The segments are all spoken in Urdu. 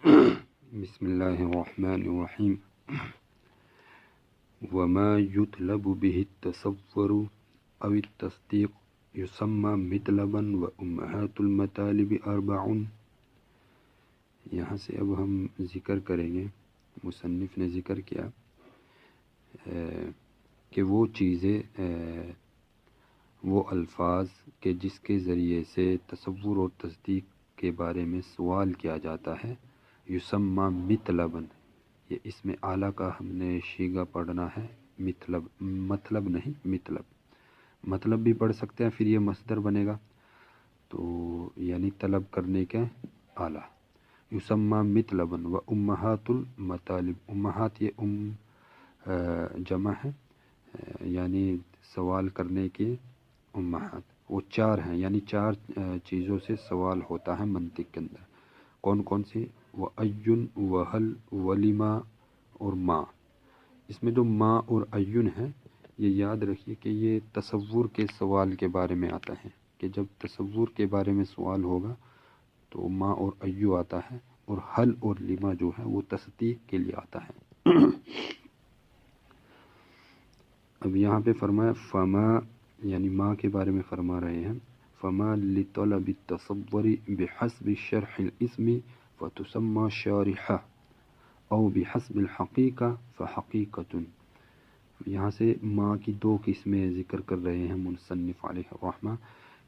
بسم اللہ الرحمن الرحیم وما يطلب به التصور او التصدیق یسمى مطلبا وامہات المطالب اربع۔ یہاں سے اب ہم ذکر کریں گے، مصنف نے ذکر کیا کہ وہ چیزیں، وہ الفاظ کہ جس کے ذریعے سے تصور اور تصدیق کے بارے میں سوال کیا جاتا ہے، یسمى مطلبا، یہ اس میں اعلیٰ کا ہم نے شیگا پڑھنا ہے، مطلب نہیں مطلب بھی پڑھ سکتے ہیں، پھر یہ مصدر بنے گا تو یعنی طلب کرنے کے اعلیٰ۔ یسمى مطلبا و امہات المطالب، امہات یہ جمع ہے، یعنی سوال کرنے کے امہات وہ چار ہیں، یعنی چار چیزوں سے سوال ہوتا ہے منطق کے اندر۔ کون کون سی؟ وَأَيٌّ وَهَلْ وَلِمَا اور ما۔ اس میں جو ما اور ایون ہے، یہ یاد رکھیے کہ یہ تصور کے سوال کے بارے میں آتا ہے، کہ جب تصور کے بارے میں سوال ہوگا تو ما اور ایو آتا ہے، اور حل اور لما جو ہے وہ تصدیق کے لیے آتا ہے۔ اب یہاں پہ فرمایا فما، یعنی ما کے بارے میں فرما رہے ہیں، فما لطلب التصور بحسب شرح الاسم فتسمى شارحہ او بحسب الحقیقہ فحقیقۃ۔ یہاں سے ما کی دو قسمیں ذکر کر رہے ہیں مصنف علیہ الرحمہ،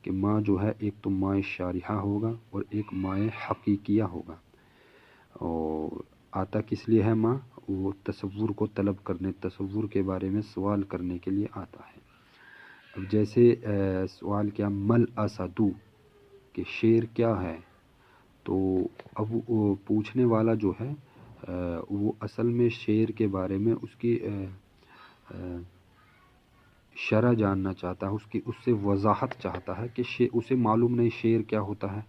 کہ ما جو ہے ایک تو ما شارحہ ہوگا اور ایک ما حقیقیہ ہوگا۔ اور آتا کس لیے ہے ما؟ وہ تصور کو طلب کرنے، تصور کے بارے میں سوال کرنے کے لیے آتا ہے۔ اب جیسے سوال کیا مل اسدو، کہ شیر کیا ہے، تو اب وہ پوچھنے والا جو ہے وہ اصل میں شیر کے بارے میں اس کی شرح جاننا چاہتا ہے، اس سے وضاحت چاہتا ہے کہ اسے معلوم نہیں شیر کیا ہوتا ہے،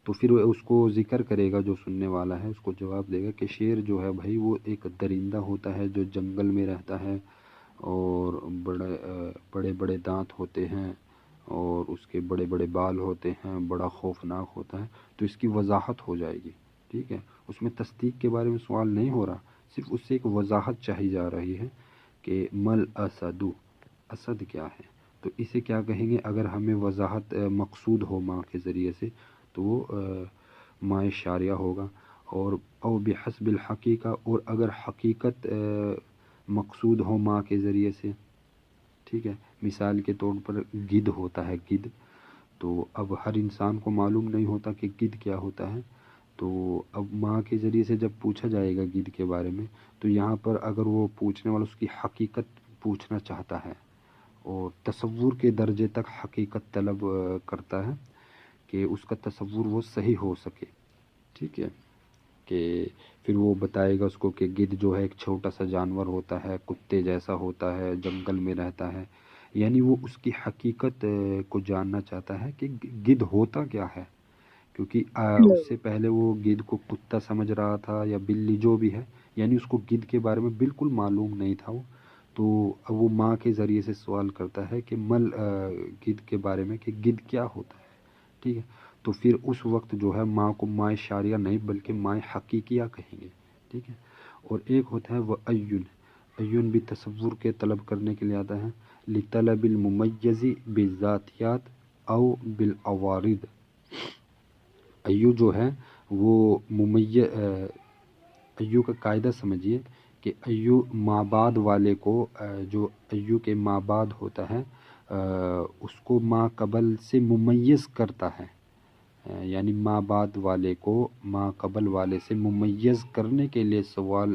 تو پھر اس کو ذکر کرے گا، جو سننے والا ہے اس کو جواب دے گا کہ شیر جو ہے بھائی وہ ایک درندہ ہوتا ہے جو جنگل میں رہتا ہے، اور بڑے بڑے دانت ہوتے ہیں، اور اس کے بڑے بڑے بال ہوتے ہیں، بڑا خوفناک ہوتا ہے، تو اس کی وضاحت ہو جائے گی، ٹھیک ہے۔ اس میں تصدیق کے بارے میں سوال نہیں ہو رہا، صرف اس سے ایک وضاحت چاہی جا رہی ہے کہ مل اسدو، اسد کیا ہے، تو اسے کیا کہیں گے اگر ہمیں وضاحت مقصود ہو ماں کے ذریعے سے، تو وہ ماء شاریہ ہوگا، اور او بحسب الحقیقہ، اور اگر حقیقت مقصود ہو ماں کے ذریعے سے، ٹھیک ہے۔ مثال کے طور پر گدھ ہوتا ہے، گدھ، تو اب ہر انسان کو معلوم نہیں ہوتا کہ گدھ کیا ہوتا ہے، تو اب ماں کے ذریعے سے جب پوچھا جائے گا گدھ کے بارے میں، تو یہاں پر اگر وہ پوچھنے والا اس کی حقیقت پوچھنا چاہتا ہے اور تصور کے درجے تک حقیقت طلب کرتا ہے کہ اس کا تصور وہ صحیح ہو سکے، ٹھیک ہے، کہ پھر وہ بتائے گا اس کو کہ گدھ جو ہے ایک چھوٹا سا جانور ہوتا ہے، کتے جیسا ہوتا ہے، جنگل میں رہتا ہے، یعنی وہ اس کی حقیقت کو جاننا چاہتا ہے کہ گدھ ہوتا کیا ہے، کیونکہ اس سے پہلے وہ گدھ کو کتا سمجھ رہا تھا یا بلی جو بھی ہے، یعنی اس کو گدھ کے بارے میں بالکل معلوم نہیں تھا وہ، تو اب وہ ماں کے ذریعے سے سوال کرتا ہے کہ مل گدھ کے بارے میں، کہ گدھ کیا ہوتا ہے، ٹھیک ہے، تو پھر اس وقت جو ہے ماں کو ماء شاریہ نہیں بلکہ ماء حقیقیہ کہیں گے، ٹھیک ہے۔ اور ایک ہوتا ہے وہ ایون بھی تصور کے طلب کرنے کے لیے آتا ہے، لطلب الممیز بالذاتیات او بالعوارض۔ ایو جو ہے وہ ایو کا قاعدہ سمجھیے کہ ایو مابعد والے کو، جو ایو کے مابعد ہوتا ہے اس کو ما قبل سے ممیز کرتا ہے، یعنی ما بعد والے کو ما قبل والے سے ممیز کرنے کے لیے سوال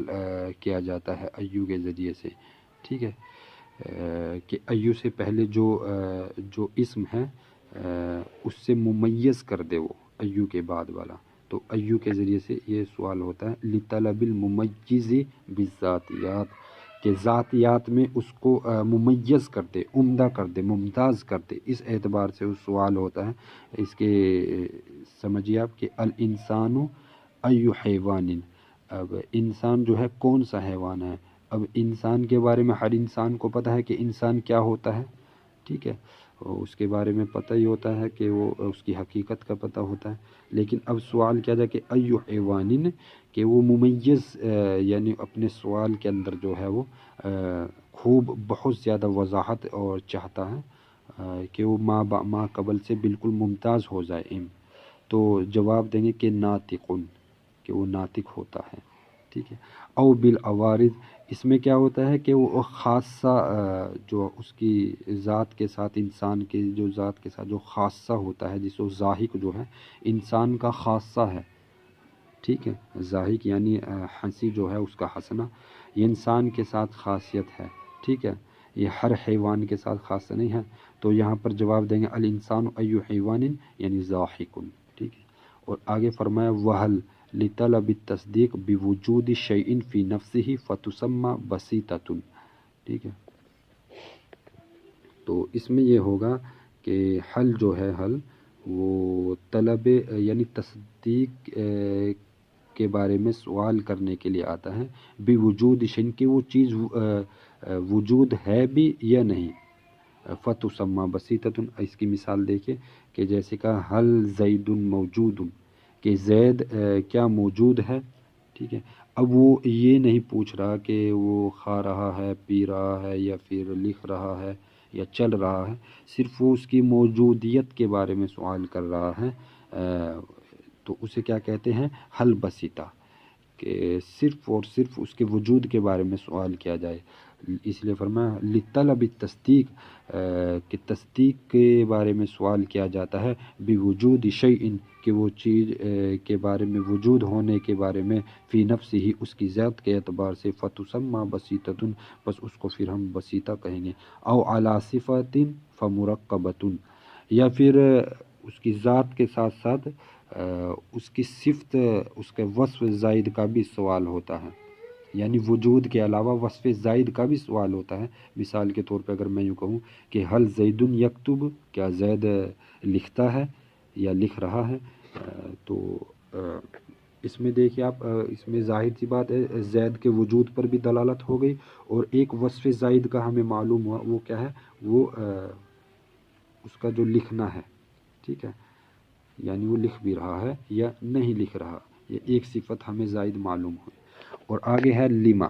کیا جاتا ہے ایو کے ذریعے سے، ٹھیک ہے، کہ ایو سے پہلے جو اسم ہے اس سے ممیز کر دے وہ ایو کے بعد والا، تو ایو کے ذریعے سے یہ سوال ہوتا ہے لطلب الممیز بالذاتیات، کہ ذاتیات میں اس کو ممیز کر دے، عمدہ کر دے، ممتاز کر دے، اس اعتبار سے وہ سوال ہوتا ہے۔ اس کے سمجھیے آپ کہ الانسان ای حیوان، اب انسان جو ہے کون سا حیوان ہے، اب انسان کے بارے میں ہر انسان کو پتہ ہے کہ انسان کیا ہوتا ہے، ٹھیک ہے، اس کے بارے میں پتہ ہی ہوتا ہے کہ وہ اس کی حقیقت کا پتہ ہوتا ہے. لیکن اب سوال کیا جائے کہ ایو حیوان، کہ وہ ممیز یعنی اپنے سوال کے اندر جو ہے وہ خوب بہت زیادہ وضاحت اور چاہتا ہے کہ وہ ما قبل سے بالکل ممتاز ہو جائے. تو جواب دیں گے کہ ناطقن، کہ وہ ناطق ہوتا ہے. ٹھیک ہے. او بالعوارض، اس میں کیا ہوتا ہے کہ وہ خاصہ جو اس کی ذات کے ساتھ، انسان کے جو ذات کے ساتھ جو خاصہ ہوتا ہے، جس کو ذاہق جو ہے انسان کا خاصہ ہے. ٹھیک ہے. ذاہق یعنی ہنسی جو ہے اس کا ہنسنا، یہ انسان کے ساتھ خاصیت ہے. ٹھیک ہے. یہ ہر حیوان کے ساتھ خاصہ نہیں ہے. تو یہاں پر جواب دیں گے الانسان ایو حیوان یعنی ذاہق. ٹھیک ہے. اور آگے فرمایا وحل لطلب التصدیق بوجود شیء فی نفسه فتسمى بسیطۃ. ٹھیک ہے. تو اس میں یہ ہوگا کہ حل جو ہے، حل وہ طلب یعنی تصدیق کے بارے میں سوال کرنے کے لیے آتا ہے، بوجود شیء، کہ وہ چیز وجود ہے بھی یا نہیں. فتسمى بسیطۃ، اس کی مثال دیکھیں کہ جیسے کہا حل زید موجود، کہ زید کیا موجود ہے. ٹھیک ہے. اب وہ یہ نہیں پوچھ رہا کہ وہ کھا رہا ہے، پی رہا ہے، یا پھر لکھ رہا ہے، یا چل رہا ہے، صرف وہ اس کی موجودیت کے بارے میں سوال کر رہا ہے. تو اسے کیا کہتے ہیں؟ حل بسیطہ، کہ صرف اور صرف اس کے وجود کے بارے میں سوال کیا جائے. اس لیے فرمایا لطلب التصدیق، کہ تصدیق کے بارے میں سوال کیا جاتا ہے بوجود شیء، کہ وہ چیز کے بارے میں وجود ہونے کے بارے میں فی نفس ہی، اس کی ذات کے اعتبار سے، فتسمى بسیطۃ، بس اس کو پھر ہم بسیطہ کہیں گے. او علی صفۃ فمرکبۃ، یا پھر اس کی ذات کے ساتھ ساتھ اس کی صفت، اس کے وصف زائد کا بھی سوال ہوتا ہے. یعنی وجود کے علاوہ وصف زائد کا بھی سوال ہوتا ہے. مثال کے طور پہ اگر میں یوں کہوں کہ حل زید یکتب، کیا زید لکھتا ہے یا لکھ رہا ہے. تو اس میں دیکھیے آپ، اس میں ظاہر سی بات ہے زید کے وجود پر بھی دلالت ہو گئی، اور ایک وصف زائد کا ہمیں معلوم ہوا، وہ کیا ہے؟ وہ اس کا جو لکھنا ہے. ٹھیک ہے. یعنی وہ لکھ بھی رہا ہے یا نہیں لکھ رہا، یہ ایک صفت ہمیں زائد معلوم ہوئی. اور آگے ہے لیما.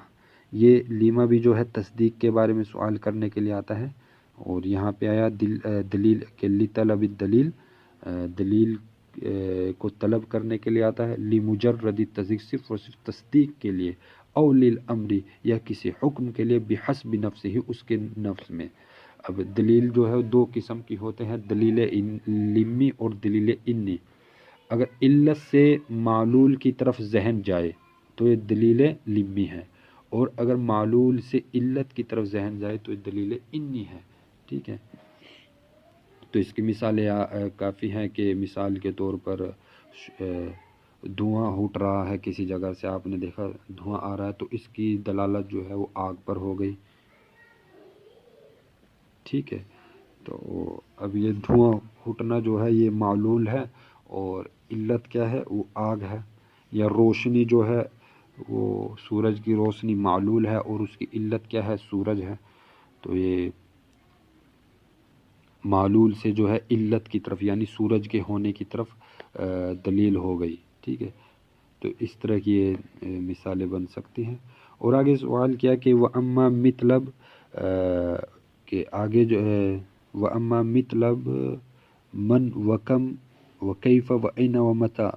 یہ لیما بھی جو ہے تصدیق کے بارے میں سوال کرنے کے لیے آتا ہے. اور یہاں پہ آیا دلیل کے لطلب الدلیل، دلیل کو طلب کرنے کے لیے آتا ہے. لمجرد تصدیق، صرف اور صرف تصدیق کے لیے. او للامر، یا کسی حکم کے لیے، بحسب نفسہ، اس کے نفس میں. اب دلیل جو ہے دو قسم کی ہوتے ہیں، دلیل لمی اور دلیل انی. اگر علت سے معلول کی طرف ذہن جائے تو یہ دلیل لمی ہے، اور اگر معلول سے علت کی طرف ذہن جائے تو یہ دلیل انی ہے. ٹھیک ہے. تو اس کی مثالیں کافی ہیں، کہ مثال کے طور پر دھواں ہٹ رہا ہے کسی جگہ سے، آپ نے دیکھا دھواں آ رہا ہے، تو اس کی دلالت جو ہے وہ آگ پر ہو گئی. ٹھیک ہے. تو اب یہ دھواں ہٹنا جو ہے یہ معلول ہے، اور علت کیا ہے؟ وہ آگ ہے. یا روشنی جو ہے وہ سورج کی روشنی معلول ہے، اور اس کی علت کیا ہے؟ سورج ہے. تو یہ معلول سے جو ہے علت کی طرف، یعنی سورج کے ہونے کی طرف دلیل ہو گئی. ٹھیک ہے. تو اس طرح کی یہ مثالیں بن سکتی ہیں. اور آگے سوال کیا کہ وَأَمَّا مطلب، کہ آگے جو ہے وَأَمَّا مطلب من وکم وکیف وَأَيْنَ وَمَتَى.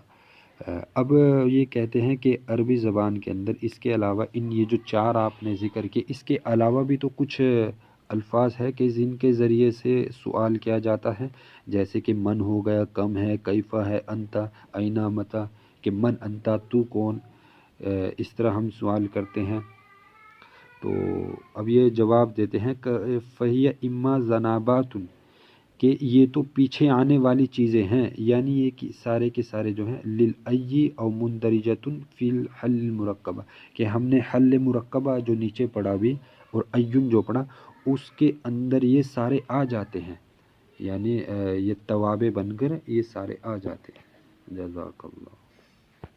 اب یہ کہتے ہیں کہ عربی زبان کے اندر اس کے علاوہ یہ جو چار آپ نے ذکر کیے، اس کے علاوہ بھی تو کچھ الفاظ ہے کہ جن کے ذریعے سے سوال کیا جاتا ہے. جیسے کہ من ہو گیا، کم ہے، کیفہ ہے، انتا، اینا، متا، کہ من انتا، تو کون. اس طرح ہم سوال کرتے ہیں. تو اب یہ جواب دیتے ہیں کہ فہی اما ذنابات، کہ یہ تو پیچھے آنے والی چیزیں ہیں، یعنی یہ سارے کے سارے جو ہیں للئی او مندرجۃ فی الحل المرکبہ، کہ ہم نے حل مرکبہ جو نیچے پڑھا بھی اور ایون جو پڑھا، اس کے اندر یہ سارے آ جاتے ہیں. یعنی یہ توابع بن کر یہ سارے آ جاتے ہیں. جزاک اللہ.